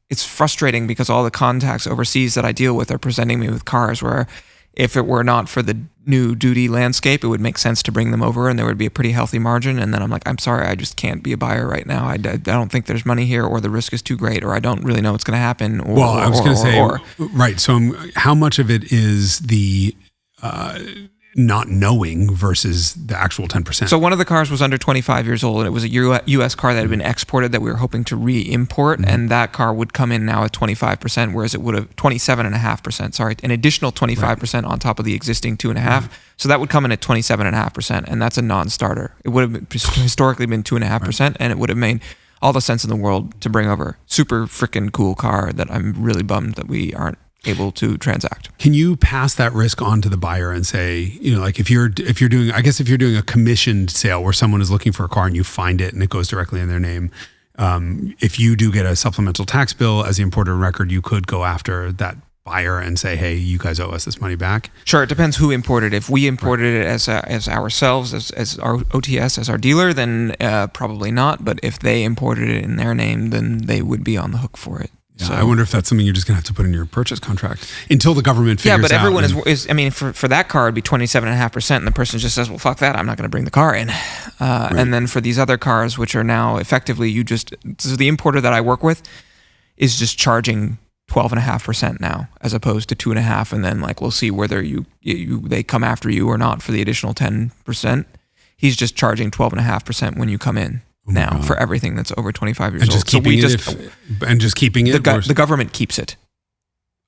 it's frustrating because all the contacts overseas that I deal with are presenting me with cars where if it were not for the new duty landscape, it would make sense to bring them over and there would be a pretty healthy margin. And then I'm like, I'm sorry, I just can't be a buyer right now. I don't think there's money here, or the risk is too great, or I don't really know what's going to happen. I was going to say, right. So how much of it is the not knowing versus the actual 10%? So one of the cars was under 25 years old, and it was a U.S. car that had been exported that we were hoping to re-import, and that car would come in now at 25%, whereas it would have 27.5%. Sorry, an additional 25% on top of the existing 2.5%. So that would come in at 27.5%, and that's a non-starter. It would have historically been 2.5%, and it would have made all the sense in the world to bring over. Super freaking cool car that I'm really bummed that we aren't able to transact. Can you pass that risk on to the buyer and say, if you're doing a commissioned sale where someone is looking for a car and you find it and it goes directly in their name, if you do get a supplemental tax bill as the importer of record, you could go after that buyer and say, hey, you guys owe us this money back? Sure, it depends who imported it. If we imported it as ourselves, as our OTS, as our dealer, then probably not. But if they imported it in their name, then they would be on the hook for it. Yeah, So, I wonder if that's something you're just going to have to put in your purchase contract until the government figures out. Yeah, but everyone is. I mean, for that car, it'd be 27.5%, and the person just says, "Well, fuck that, I'm not going to bring the car in." And then for these other cars, which are now effectively, so the importer that I work with is just charging 12.5% now, as opposed to 2.5%, and then we'll see whether they come after you or not for the additional 10%. He's just charging 12.5% when you come in. Now for everything that's over 25 years and just old. Just keeping it. The government keeps it.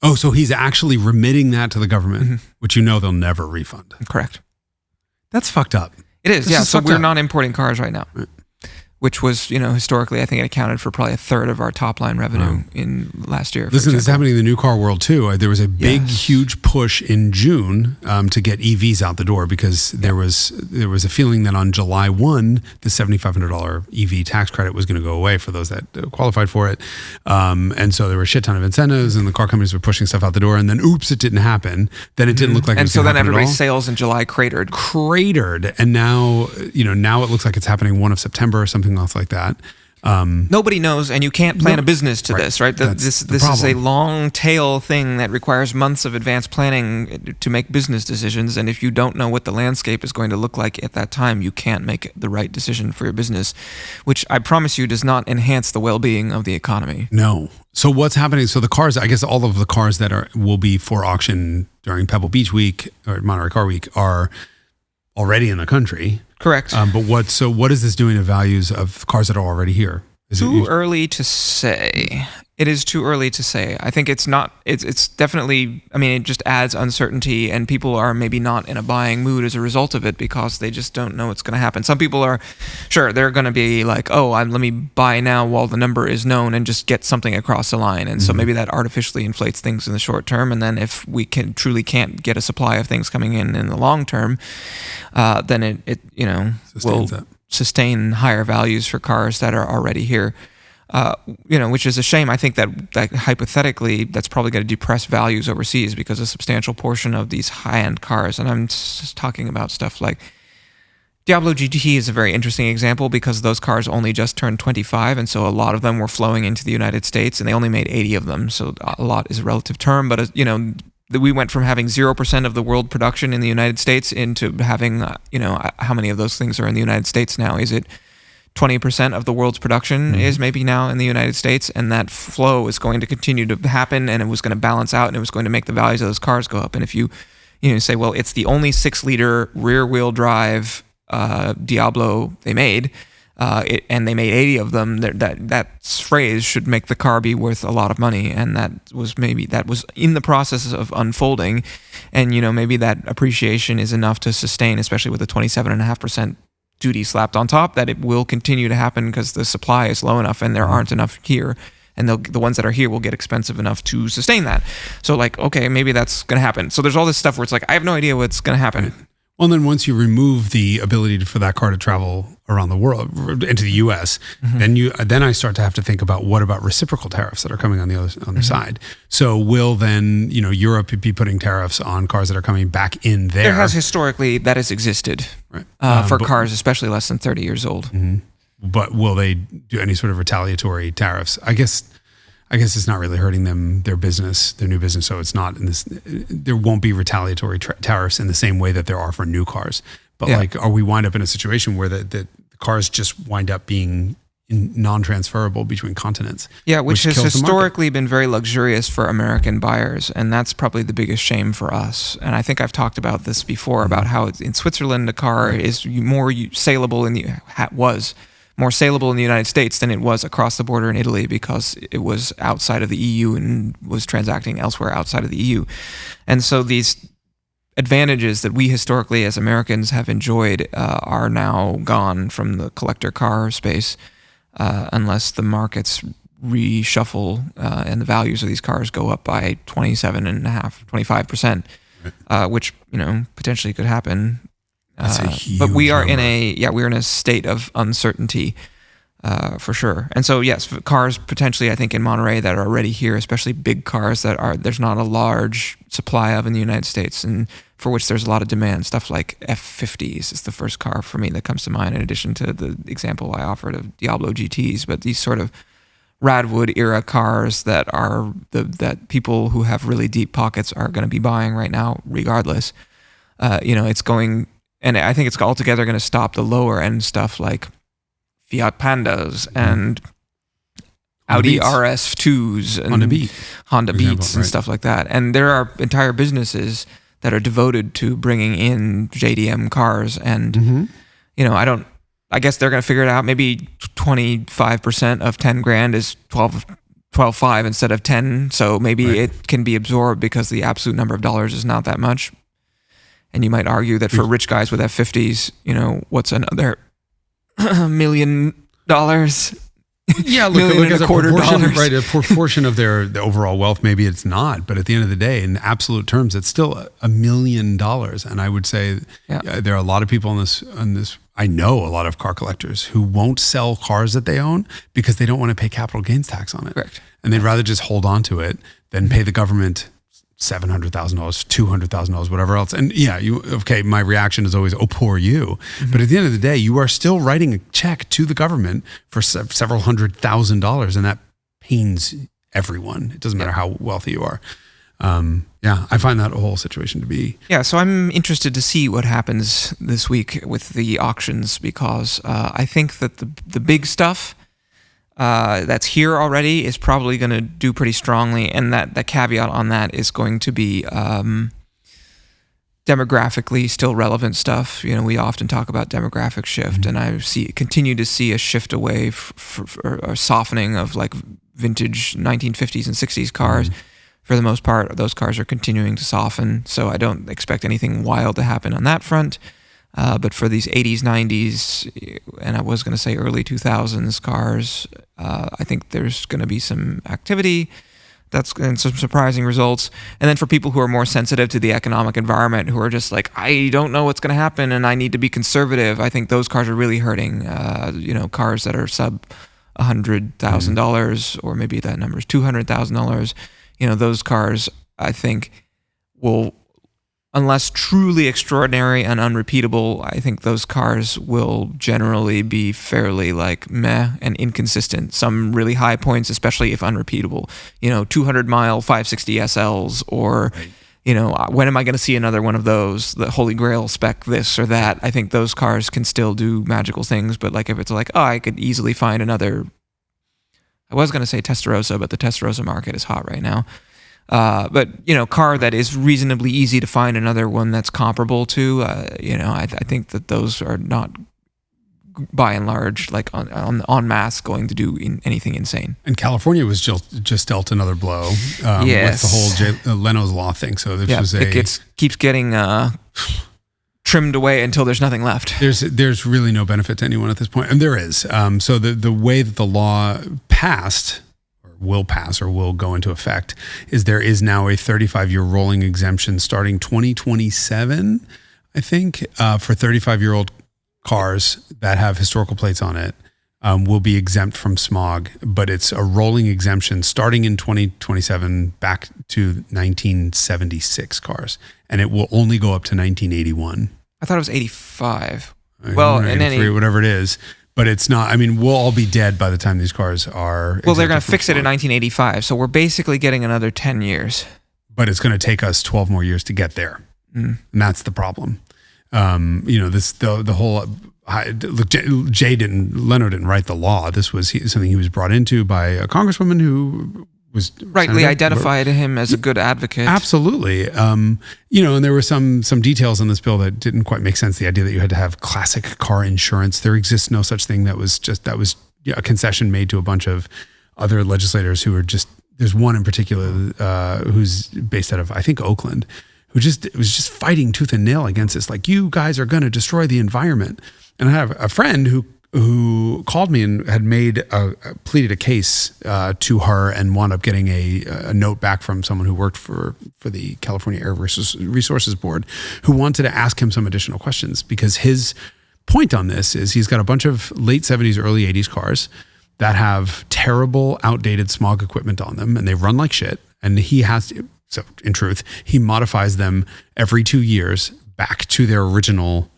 Oh, so he's actually remitting that to the government, which they'll never refund. Correct. That's fucked up. It is, This So we're up. not importing cars right now. Right. Which was, historically, I think it accounted for probably a third of our top line revenue in last year. Listen, this is happening in the new car world too. There was a big, huge push in June to get EVs out the door because there was a feeling that on July 1, the $7,500 EV tax credit was going to go away for those that qualified for it. And so there were a shit ton of incentives and the car companies were pushing stuff out the door, and then oops, it didn't happen. Then it didn't look like it was going to happen. And so then everybody's at all. sales in July cratered. And now, now it looks like it's happening 1 of September or something else like that. Nobody knows, and you can't plan a business to this, right? This is a long tail thing that requires months of advanced planning to make business decisions. And if you don't know what the landscape is going to look like at that time, you can't make the right decision for your business, which I promise you does not enhance the well-being of the economy. No. So what's happening? So the cars, I guess all of the cars that will be for auction during Pebble Beach Week or Monterey Car Week are already in the country. Correct. But what is this doing to values of cars that are already here? Too early to say. It is too early to say. I think it's not. It's definitely. I mean, it just adds uncertainty, and people are maybe not in a buying mood as a result of it because they just don't know what's going to happen. Some people are, sure, they're going to be like, oh, let me buy now while the number is known and just get something across the line, and so maybe that artificially inflates things in the short term. And then if we truly can't get a supply of things coming in the long term, then it will sustain higher values for cars that are already here. Which is a shame. I think that hypothetically, that's probably going to depress values overseas because a substantial portion of these high-end cars, and I'm just talking about stuff like Diablo GT is a very interesting example because those cars only just turned 25, and so a lot of them were flowing into the United States, and they only made 80 of them, so a lot is a relative term, but we went from having 0% of the world production in the United States into having, how many of those things are in the United States now? Is it 20% of the world's production is maybe now in the United States, and that flow is going to continue to happen, and it was going to balance out, and it was going to make the values of those cars go up. And if you say, well, it's the only 6-liter rear-wheel drive Diablo they made, and they made 80 of them, that phrase should make the car be worth a lot of money, and that was in the process of unfolding, and maybe that appreciation is enough to sustain, especially with the 27.5% duty slapped on top, that it will continue to happen because the supply is low enough and there aren't enough here, and the ones that are here will get expensive enough to sustain that. So okay, maybe that's going to happen. So there's all this stuff where it's like, I have no idea what's going to happen. Right. Well, and then once you remove the ability for that car to travel around the world into the U.S., then I start to have to think about what about reciprocal tariffs that are coming on the other side. So will then Europe be putting tariffs on cars that are coming back in there? There has historically that has existed for cars, especially less than 30 years old. But will they do any sort of retaliatory tariffs? I guess it's not really hurting them, their new business. So it's not in this. There won't be retaliatory tariffs in the same way that there are for new cars. But are we wind up in a situation where the cars just wind up being non-transferable between continents? Yeah, which has historically been very luxurious for American buyers, and that's probably the biggest shame for us. And I think I've talked about this before about how in Switzerland a car is more saleable more saleable in the United States than it was across the border in Italy because it was outside of the EU and was transacting elsewhere outside of the EU. And so these advantages that we historically as Americans have enjoyed are now gone from the collector car space unless the markets reshuffle and the values of these cars go up by 25%, which potentially could happen. But we are in a state of uncertainty for sure. And so yes, cars potentially I think in Monterey that are already here, especially big cars there's not a large supply of in the United States and for which there's a lot of demand. Stuff like F50s is the first car for me that comes to mind in addition to the example I offered of Diablo GTs, but these sort of Radwood era cars that are that people who have really deep pockets are going to be buying right now regardless. It's going. And I think it's altogether going to stop the lower end stuff like Fiat Pandas and Audi RS2s and Honda Beats and stuff like that. And there are entire businesses that are devoted to bringing in JDM cars. And, I guess they're going to figure it out. Maybe 25% of 10 grand is 12.5 instead of 10. So maybe it can be absorbed because the absolute number of dollars is not that much. And you might argue that for rich guys with F50s, what's another $1 million? Yeah, look as a proportion of their overall wealth. Maybe it's not, but at the end of the day, in absolute terms, it's still $1 million. And I would say there are a lot of people on this. I know a lot of car collectors who won't sell cars that they own because they don't want to pay capital gains tax on it. Correct. And they'd rather just hold on to it than pay the government $700,000, $200,000, whatever else. And my reaction is always, oh, poor you. But at the end of the day, you are still writing a check to the government for several $100,000, and that pains everyone. It doesn't matter how wealthy you are. I find that whole situation to be. Yeah, so I'm interested to see what happens this week with the auctions because I think that the big stuff that's here already is probably going to do pretty strongly, and that the caveat on that is going to be demographically still relevant stuff. We often talk about demographic shift, and I continue to see a shift away or a softening of like vintage 1950s and 60s cars. For the most part, those cars are continuing to soften, so I don't expect anything wild to happen on that front. But for these 80s, 90s, and I was going to say early 2000s cars, I think there's going to be some activity and some surprising results. And then for people who are more sensitive to the economic environment, who are just like, I don't know what's going to happen and I need to be conservative, I think those cars are really hurting. Cars that are sub $100,000 or maybe that number is $200,000. Those cars, I think, will, unless truly extraordinary and unrepeatable, I think those cars will generally be fairly like meh and inconsistent. Some really high points, especially if unrepeatable. 200-mile 560 SLs or, when am I going to see another one of those? The Holy Grail spec this or that. I think those cars can still do magical things. But like if it's like, I could easily find another. I was going to say Testarossa, but the Testarossa market is hot right now. But car that is reasonably easy to find another one that's comparable to, I think that those are not, by and large, like en masse going to do anything insane. And California was just dealt another blow with the whole Leno's Law thing. So this keeps getting trimmed away until there's nothing left. There's really no benefit to anyone at this point, and there is. So the way that the law passed, or will pass, or will go into effect, is there is now a 35-year rolling exemption starting 2027 I think, for 35-year-old cars that have historical plates on it, will be exempt from smog, but it's a rolling exemption starting in 2027 back to 1976 cars, and it will only go up to 1981. I thought it was 85. Well, in any whatever it is, but it's not. I mean, we'll all be dead by the time these cars are. Well, they're going to fix it in 1985, so we're basically getting another 10 years. But it's going to take us 12 more years to get there, and that's the problem. The whole. Look, Leno didn't write the law. This was something he was brought into by a congresswoman who was rightly identified him as a good advocate. Absolutely. And there were some details in this bill that didn't quite make sense. The idea that you had to have classic car insurance. There exists no such thing. That was a concession made to a bunch of other legislators who were just, there's one in particular who's based out of, I think, Oakland, who was just fighting tooth and nail against this. Like, you guys are going to destroy the environment. And I have a friend who called me and had pleaded a case to her and wound up getting a note back from someone who worked for the California Air Resources Board, who wanted to ask him some additional questions, because his point on this is he's got a bunch of late 70s, early 80s cars that have terrible, outdated smog equipment on them, and they run like shit. And so in truth, he modifies them every 2 years back to their original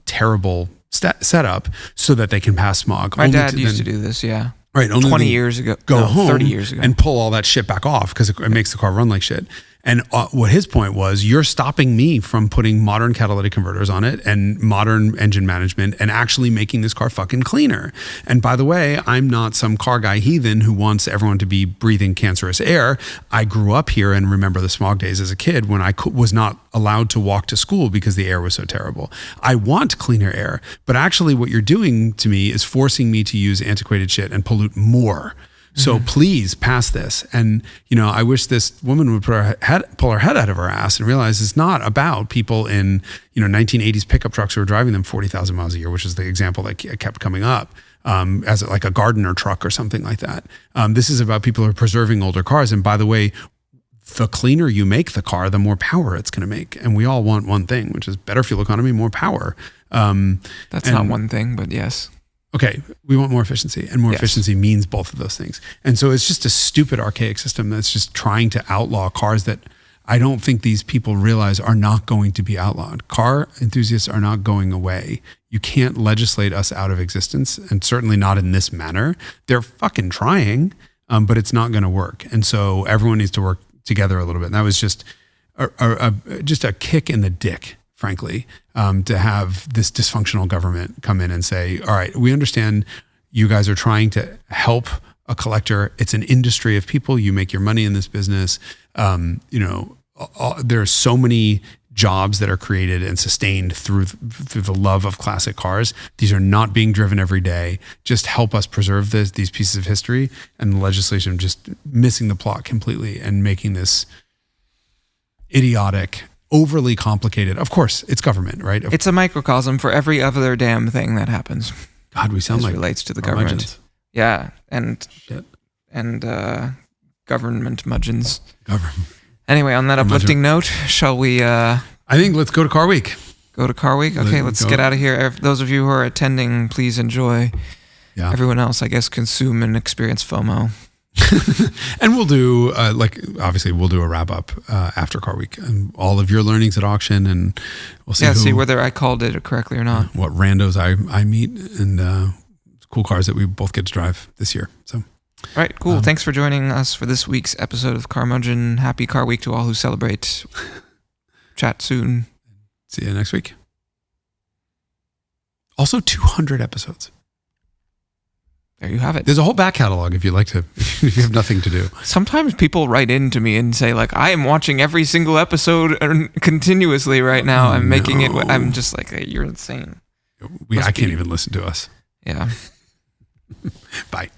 terrible setup so that they can pass smog. My dad used to do this, yeah. Right. 20 years ago. Go home 30 years ago. and pull all that shit back off because it makes the car run like shit. And what his point was, you're stopping me from putting modern catalytic converters on it and modern engine management and actually making this car fucking cleaner. And by the way, I'm not some car guy heathen who wants everyone to be breathing cancerous air. I grew up here and remember the smog days as a kid when I was not allowed to walk to school because the air was so terrible. I want cleaner air, but actually what you're doing to me is forcing me to use antiquated shit and pollute more. So please pass this. And, I wish this woman would pull her head out of her ass and realize it's not about people in, 1980s pickup trucks who are driving them 40,000 miles a year, which is the example that kept coming up, as like a gardener truck or something like that. This is about people who are preserving older cars. And by the way, the cleaner you make the car, the more power it's going to make. And we all want one thing, which is better fuel economy, more power. That's not one thing, but yes. Okay, we want more efficiency, and more efficiency means both of those things. And so it's just a stupid, archaic system that's just trying to outlaw cars that I don't think these people realize are not going to be outlawed. Car enthusiasts are not going away. You can't legislate us out of existence, and certainly not in this manner. They're fucking trying, but it's not going to work. And so everyone needs to work together a little bit. And that was just a kick in the dick, frankly, to have this dysfunctional government come in and say, all right, we understand you guys are trying to help a collector. It's an industry of people. You make your money in this business. There are so many jobs that are created and sustained through the love of classic cars. These are not being driven every day. Just help us preserve these pieces of history, and the legislation just missing the plot completely and making this idiotic, overly complicated. Of course, it's government, right? It's a microcosm for every other damn thing that happens. God, we sound like relates to the government. Yeah, and government mudgeons. Anyway, on that uplifting note, shall we? I think let's go to Car Week. Go to Car Week. Okay, let's get out of here. Those of you who are attending, please enjoy. Yeah. Everyone else, I guess, consume and experience FOMO. And we'll do obviously we'll do a wrap up after Car Week and all of your learnings at auction, and we'll see whether I called it correctly or not. What randos I meet, and cool cars that we both get to drive this year. So, all right, cool. Thanks for joining us for this week's episode of Carmudgeon. Happy Car Week to all who celebrate. Chat soon. See you next week. Also, 200 episodes. There you have it. There's a whole back catalog if you like to, if you have nothing to do. Sometimes people write in to me and say, like, I am watching every single episode continuously right now. I'm making it. I'm just like, hey, you're insane. I can't even listen to us. Yeah. Bye.